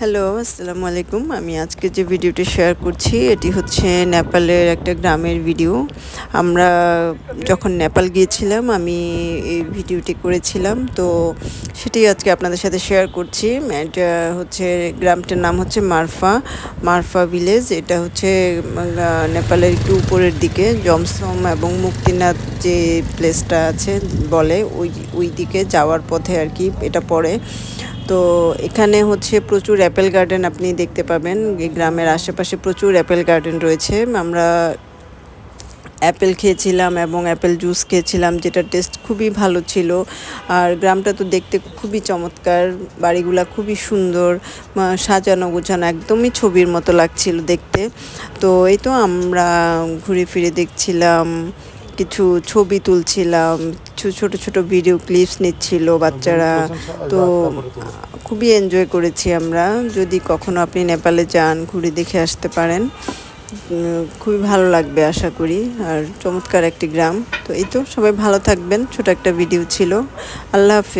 Hello, আসসালামু আলাইকুম। আমি আজকে যে ভিডিওটি শেয়ার করছি এটি হচ্ছে নেপালের একটা গ্রামের ভিডিও। আমরা যখন নেপাল গিয়েছিলাম আমি এই ভিডিওটি করেছিলাম। তো সেটি আজকে আপনাদের সাথে শেয়ার করছি। এটা হচ্ছে গ্রামটার নাম হচ্ছে মারফা ভিলেজ। এটা হচ্ছে নেপালের একটু উপরের দিকে জমসম এবং মুক্তিনাথ যে প্লেসটা আছে বলে ওই দিকে যাওয়ার পথে আর কি এটা পড়ে। তো এখানে হচ্ছে প্রচুর অ্যাপেল গার্ডেন আপনি দেখতে পাবেন। এই গ্রামের আশেপাশে প্রচুর অ্যাপেল গার্ডেন রয়েছে। আমরা অ্যাপেল খেয়েছিলাম এবং অ্যাপেল জুস খেয়েছিলাম, যেটা টেস্ট খুবই ভালো ছিল। আর গ্রামটা তো দেখতে খুবই চমৎকার, বাড়িগুলা খুবই সুন্দর, সাজানো গোছানো, একদমই ছবির মতো লাগছিল দেখতে। তো এই তো আমরা ঘুরে ফিরে দেখছিলাম, কিছু ছবি তুলছিলাম, ছোট ছোট ভিডিও ক্লিপস নিচ্ছিল বাচ্চারা। তো খুবই এনজয় করেছি আমরা। যদি কখনো আপনি নেপালে যান, ঘুরে দেখে আসতে পারেন, খুবই ভালো লাগবে আশা করি। আর চমৎকার একটি গ্রাম। তো এই তো, সবাই ভালো থাকবেন। ছোট একটা ভিডিও ছিল। আল্লাহ হাফেজ।